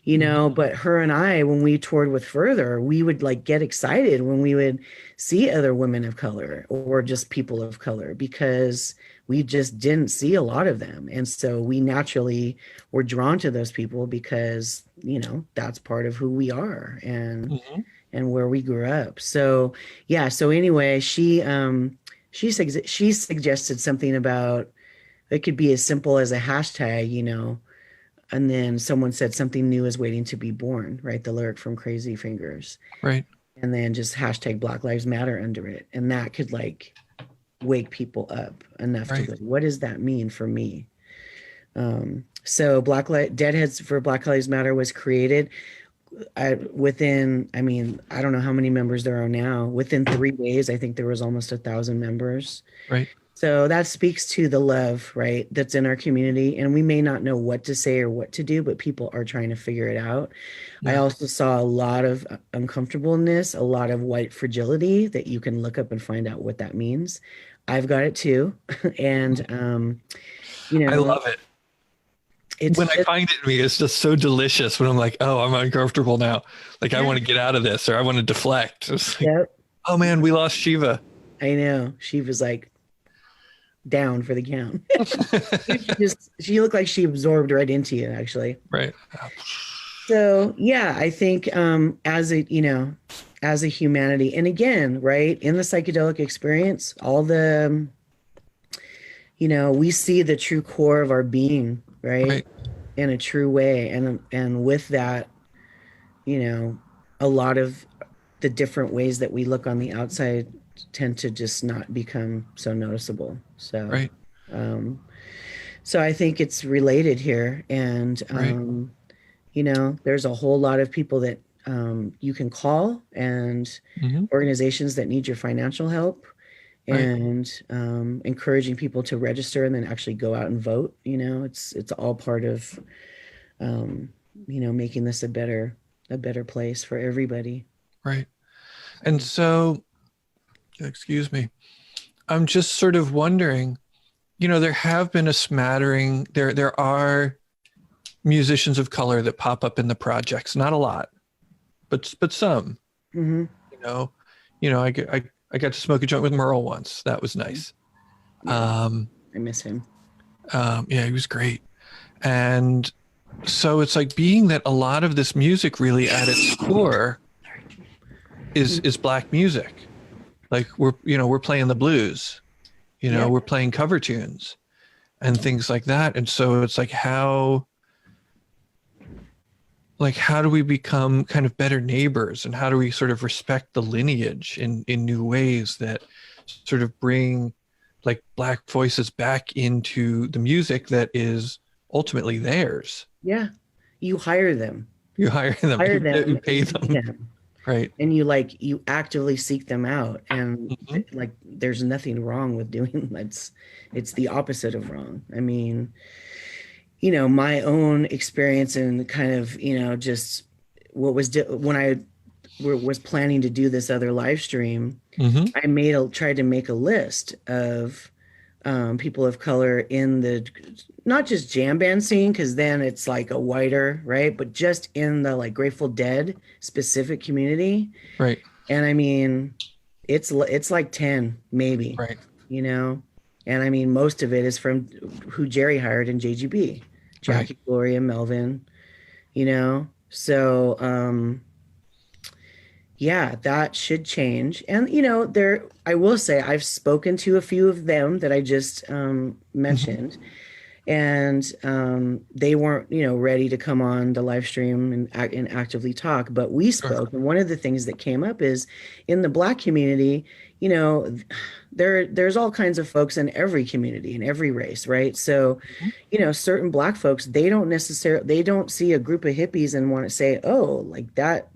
you know, but her and I, when we toured with Furthur, we would like get excited when we would see other women of color or just people of color, because we just didn't see a lot of them. And so we naturally were drawn to those people because, you know, that's part of who we are and where we grew up. So yeah. So anyway, she suggested something about, it could be as simple as a hashtag, you know, and then someone said something new is waiting to be born, right? The lyric from Crazy Fingers. Right. And then just hashtag Black Lives Matter under it. And that could like wake people up enough to go, what does that mean for me? So Deadheads for Black Lives Matter was created within, I mean, I don't know how many members there are now. Within 3 days, I think there was almost 1,000 members. Right. So that speaks to the love, right, that's in our community. And we may not know what to say or what to do, but people are trying to figure it out. Yeah. I also saw a lot of uncomfortableness, a lot of white fragility that you can look up and find out what that means. I've got it too. And, you know, I love it. When I find it in me, it's just so delicious when I'm like, oh, I'm uncomfortable now. Like, I want to get out of this, or I want to deflect. It's like, oh man, we lost Shiva. I know. Shiva's like, down for the count. she looked like she absorbed right into you, actually. Right. So yeah, I think as a humanity, and again, right, in the psychedelic experience, all the, you know, we see the true core of our being, right, in a true way, and with that, you know, a lot of the different ways that we look on the outside tend to just not become so noticeable. So, so I think it's related here. And, you know, there's a whole lot of people that you can call, and organizations that need your financial help, and encouraging people to register and then actually go out and vote. You know, it's all part of, you know, making this a better place for everybody. Right. And so, excuse me, I'm just sort of wondering, you know, there have been a smattering, there are musicians of color that pop up in the projects, not a lot, but some. You know, I got to smoke a joint with Merle once. That was nice. I miss him. Yeah, he was great. And so it's like, being that a lot of this music really at its core is Black music. Like, we're playing the blues, you know, we're playing cover tunes and things like that. And so it's like, how do we become kind of better neighbors, and how do we sort of respect the lineage in new ways that sort of bring like Black voices back into the music that is ultimately theirs? Yeah. You hire them. You pay them. Right. And you actively seek them out, and like, there's nothing wrong with doing that. It's the opposite of wrong. I mean, you know, my own experience and kind of, you know, just what was when I was planning to do this other live stream, I tried to make a list of people of color in the, not just jam band scene, because then it's like a wider, right, but just in the like Grateful Dead specific community, right? And I mean, it's like 10 maybe, right, you know, and I mean, most of it is from who Jerry hired in JGB, Jackie, Gloria, Melvin, you know. So yeah, that should change. And, you know, I will say I've spoken to a few of them that I just mentioned, and they weren't, you know, ready to come on the live stream and actively talk, but we spoke. And one of the things that came up is, in the Black community, you know, there's all kinds of folks in every community, in every race, right? So, you know, certain Black folks, they don't see a group of hippies and want to say, oh, like that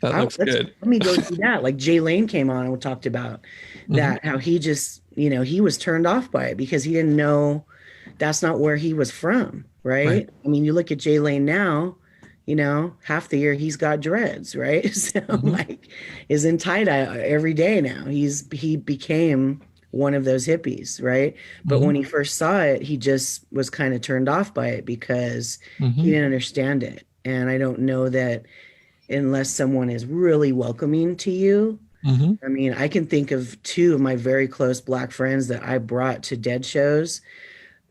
looks good. Let me go do that. Like Jay Lane came on and talked about that, how he just, you know, he was turned off by it because he didn't know that's not where he was from, right? I mean, you look at Jay Lane now, you know, half the year he's got dreads, right? So like, is in tie-dye every day now. He became one of those hippies, right? But when he first saw it, he just was kind of turned off by it because he didn't understand it. And I don't know that unless someone is really welcoming to you. Hmm. I mean, I can think of two of my very close Black friends that I brought to Dead shows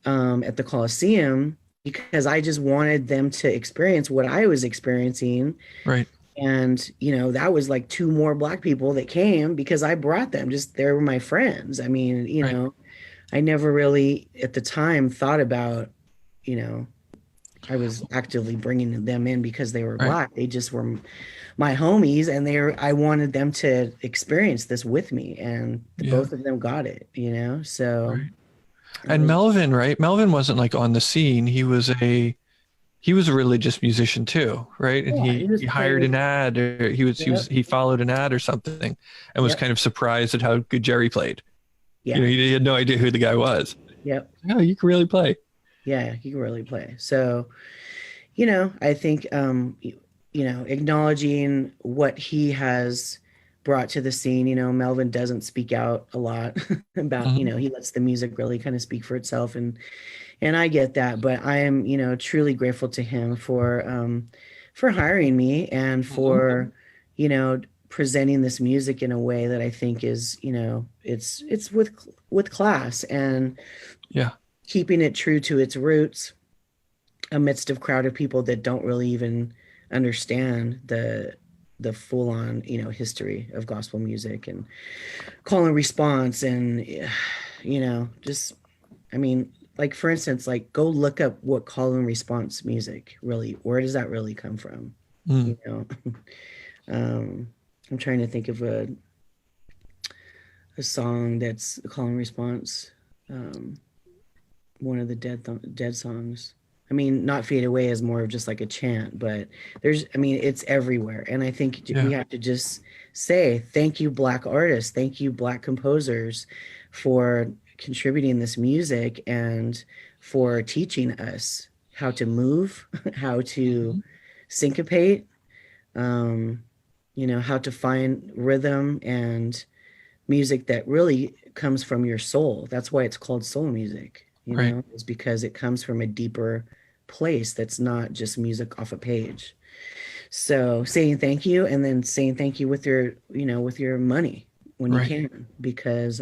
at the Coliseum because I just wanted them to experience what I was experiencing. Right. And, that was like two more Black people that came because I brought them, just they were my friends. I mean, Right. I never really at the time thought about, you know, I was actively bringing them in because they were Right. Black. They just were my homies, and I wanted them to experience this with me, and Yeah. both of them got it. So Right. it And was, Melvin, right? Melvin wasn't like on the scene. He was a religious musician too, right? And yeah, he was he hired an playing. ad, or Yep, he followed an ad or something, and was yep, kind of surprised at how good Jerry played. yeah, He had no idea who the guy was. yep, Oh, you can really play. yeah, he can really play. So, I think acknowledging what he has brought to the scene. Melvin doesn't speak out a lot about, Hmm. he lets the music really kind of speak for itself, and I get that, but I am, truly grateful to him for hiring me and Hmm. for, you know, presenting this music in a way that I think is, it's with class and Yeah. keeping it true to its roots amidst a crowd of people that don't really even understand the full on, history of gospel music and call and response and just I mean, like for instance, like go look up what call and response music really, where does that really come from? Mm. You know, um, I'm trying to think of a song that's a call and response. Um, one of the dead songs. I mean, not fade away is more of just like a chant, but I mean, it's everywhere. And I think we Yeah. have to just say, thank you, Black artists, thank you, Black composers, for contributing this music and for teaching us how to move, how to Hmm. syncopate, um, how to find rhythm and music that really comes from your soul. That's why it's called soul music, Right. is because it comes from a deeper place that's not just music off a page. So saying thank you and then saying thank you with your money when you Right. can, because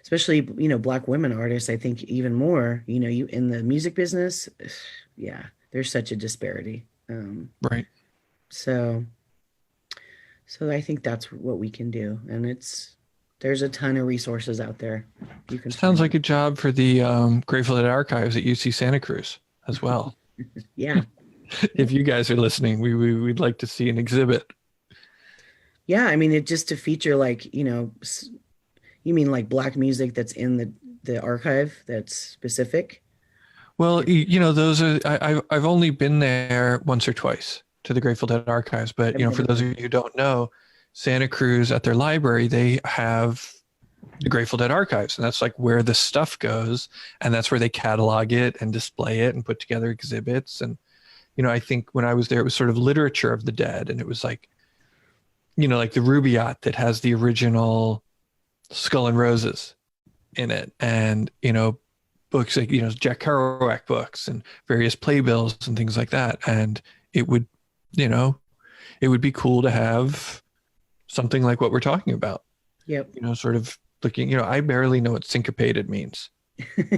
especially, Black women artists, I think even more, you in the music business, yeah, there's such a disparity. Right. So So I think that's what we can do. And there's a ton of resources out there you can Sounds find. like a job for the Grateful Dead Archives at UC Santa Cruz as well. Yeah. If you guys are listening, we'd like to see an exhibit. Yeah. I mean, it just to feature like, you mean like Black music that's in the archive that's specific? Well, those are I've only been there once or twice to the Grateful Dead Archives, but I've for never those of been. you who don't know, Santa Cruz at their library, they have the Grateful Dead Archives, and that's like where the stuff goes, and that's where they catalog it and display it and put together exhibits. And I think when I was there, it was sort of literature of the dead, and it was like like the Rubaiyat that has the original Skull and Roses in it, and books like Jack Kerouac books and various playbills and things like that. And it would you know it would be cool to have something like what we're talking about. Yep. Sort of looking. I barely know what syncopated means.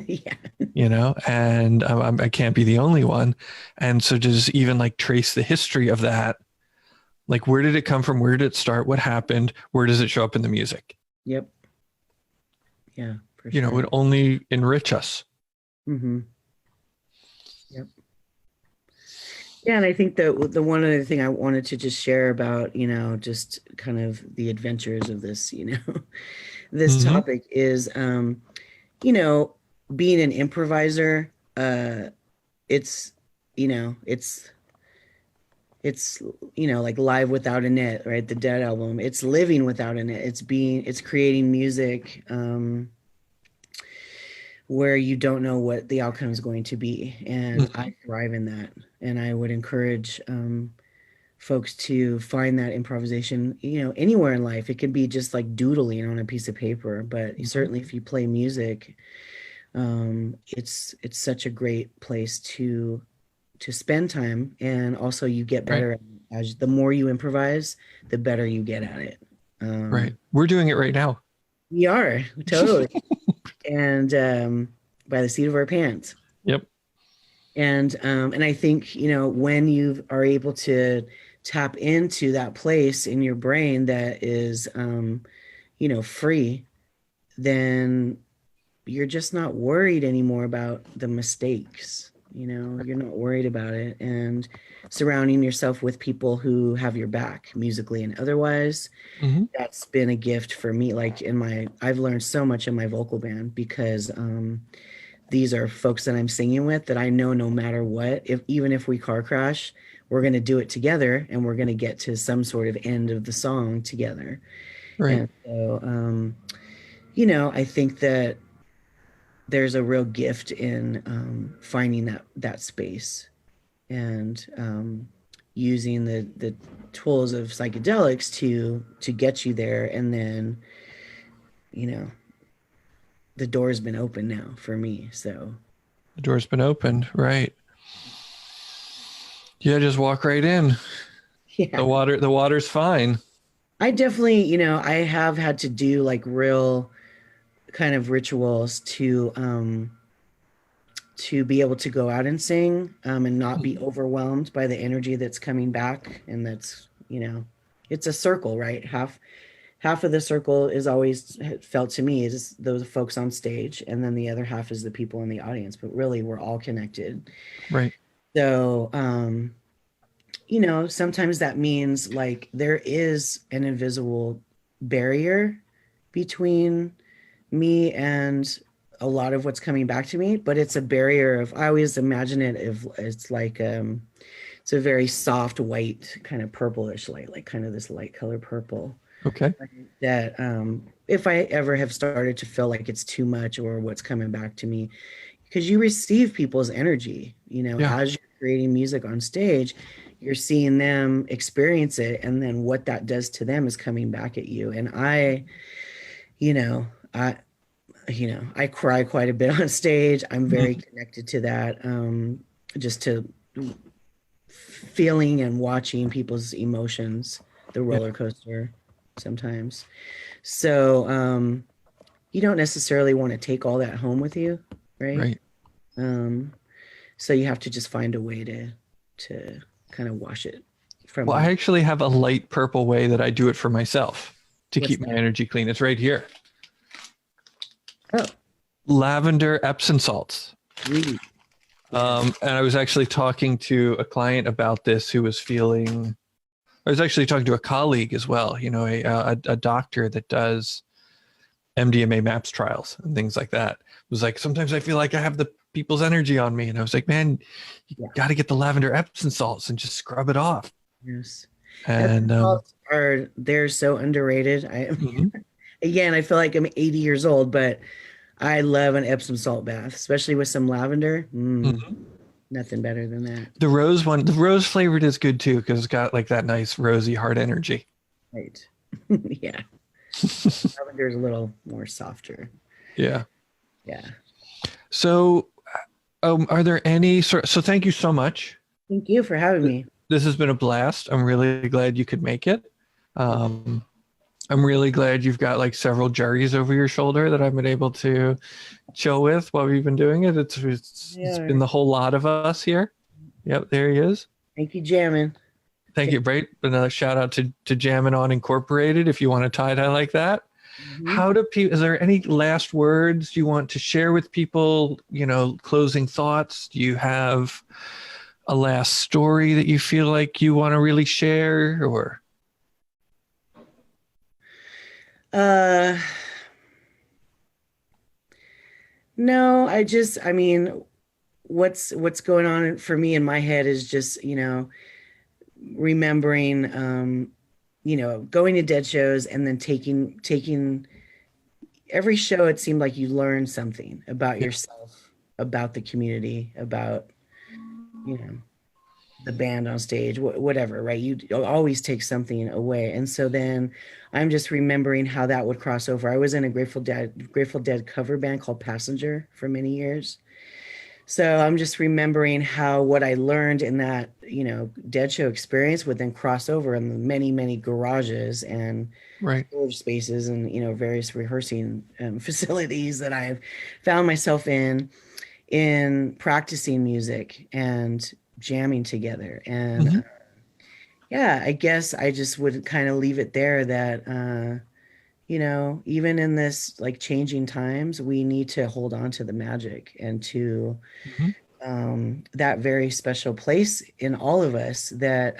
Yeah. And I can't be the only one. And so just even like trace the history of that. Like, where did it come from? Where did it start? What happened? Where does it show up in the music? Yep. Yeah, for sure. Would only enrich us. Mm-hmm. Yep. Yeah, and I think that the one other thing I wanted to just share about, just kind of the adventures of this, this Hmm. topic is, you know, being an improviser, it's, it's like Live Without a Net, right? The Dead album. It's living without a net. It's creating music where you don't know what the outcome is going to be. And Hmm. I thrive in that. And I would encourage folks to find that improvisation, anywhere in life. It could be just like doodling on a piece of paper, but Hmm. certainly if you play music, it's such a great place to to spend time, and also you get better as the more you improvise, the better you get at it. Right. We're doing it right now. We are totally, and by the seat of our pants. Yep. And I think, you know, when you are able to tap into that place in your brain that is, you know, free, then you're just not worried anymore about the mistakes. You know, you're not worried about it, and surrounding yourself with people who have your back musically and otherwise. Mm-hmm. That's been a gift for me. Like I've learned so much in my vocal band because these are folks that I'm singing with that I know no matter what, even if we car crash, we're going to do it together and we're going to get to some sort of end of the song together. Right. And so, you know, I think that there's a real gift in finding that space and using the tools of psychedelics to get you there. And then, you know, the door's been open now for me. So The door's been opened. Right. Yeah. Just walk right in. yeah, The water's fine. I definitely, you know, I have had to do like real kind of rituals to be able to go out and sing and not be overwhelmed by the energy that's coming back. And that's, you know, it's a circle, right? Half of the circle is always felt to me is those folks on stage, and then the other half is the people in the audience, but really we're all connected. Right. So you know, sometimes that means like there is an invisible barrier between me and a lot of what's coming back to me, but it's a barrier of, I always imagine it if it's like it's a very soft white kind of purplish light, like kind of this light color purple. Okay. That if I ever have started to feel like it's too much or what's coming back to me, because you receive people's energy, you know, as you're creating music on stage, you're seeing them experience it, and then what that does to them is coming back at you. And I cry quite a bit on stage. I'm very connected to that, just to feeling and watching people's emotions, the roller coaster sometimes. So you don't necessarily want to take all that home with you, right? So you have to just find a way to kind of wash it from. Well, I actually have a light purple way that I do it for myself to keep my energy clean. It's right here. Oh. Lavender Epsom salts. And I was actually talking to a client about this who was feeling, I was actually talking to a colleague as well, you know, a doctor that does MDMA MAPS trials and things like that. It was like, sometimes I feel like I have the people's energy on me. And I was like, man, you got to get the lavender Epsom salts and just scrub it off. Yes. And they're so underrated. Again, I feel like I'm 80 years old, but I love an Epsom salt bath, especially with some lavender. Nothing better than that. The rose one, the rose flavored is good too, because it's got like that nice rosy heart energy. Right. Yeah. Lavender is a little more softer. Yeah. Yeah. So are there any so thank you so much. Thank you for having me. This has been a blast. I'm really glad you could make it. I'm really glad you've got like several jerrys over your shoulder that I've been able to chill with while we've been doing it. It's been the whole lot of us here. Yep, there he is. Thank you, Jammin'. Thank you, Brait. Another shout out to Jammin' On Incorporated if you want to tie dye like that. How do people, is there any last words you want to share with people, you know, closing thoughts? Do you have a last story that you feel like you want to really share, or? No, I mean, what's going on for me in my head is just, you know, remembering, you know, going to dead shows and then taking every show. It seemed like you learned something about yourself, about the community, about, you know, the band on stage, whatever, right? You always take something away. And so then I'm just remembering how that would cross over. I was in a Grateful Dead cover band called Passenger for many years. So I'm just remembering how what I learned in that, Dead Show experience would then cross over in the many, many garages and Right. storage spaces and, various rehearsing facilities that I've found myself in practicing music and jamming together. And Hmm. yeah, I guess I just would kind of leave it there that, even in this like changing times, we need to hold on to the magic and to Hmm. that very special place in all of us that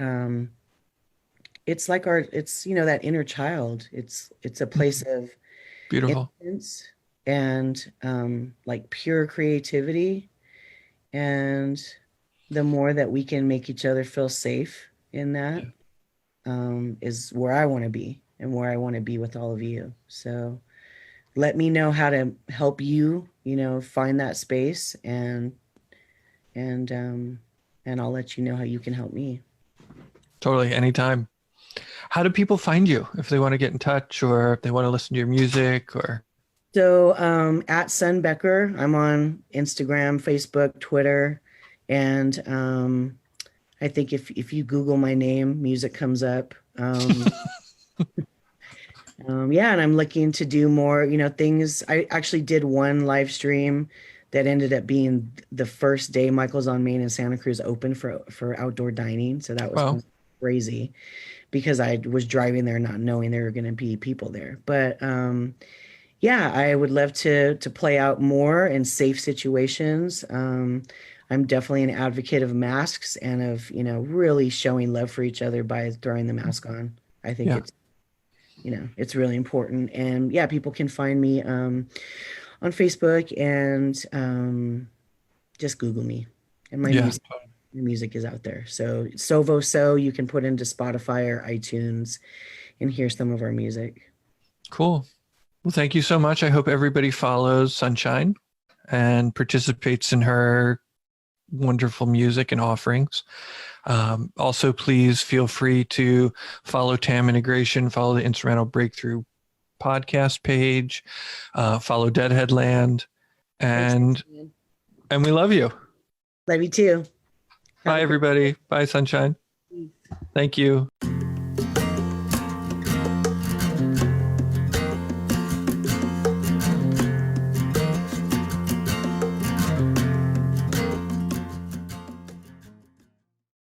it's like it's, that inner child. It's a place of Beautiful. innocence and like pure creativity. And the more that we can make each other feel safe in that, Yeah. is where I want to be and where I want to be with all of you. So let me know how to help you, find that space and and I'll let you know how you can help me. Totally. Anytime. How do people find you if they want to get in touch or if they want to listen to your music or? So at Sun Becker, I'm on Instagram, Facebook, Twitter, and I think if you Google my name, music comes up. Yeah, and I'm looking to do more, things. I actually did one live stream that ended up being the first day Michael's on Main in Santa Cruz open for outdoor dining. So that was Wow. crazy because I was driving there not knowing there were going to be people there. But yeah, I would love to play out more in safe situations. I'm definitely an advocate of masks and of, really showing love for each other by throwing the mask on. I think Yeah. it's really important. And yeah, people can find me on Facebook and just Google me. And Yeah. my music is out there. So SoVoSo, you can put into Spotify or iTunes and hear some of our music. Cool. Well, thank you so much. I hope everybody follows Sunshine and participates in her wonderful music and offerings. Also, please feel free to follow Tam Integration, follow the Instrumental Breakthrough podcast page, follow Deadheadland, Thanks, and man. we love you. Love you too. Have Bye, a great everybody. Bye, Sunshine. day. Thank you.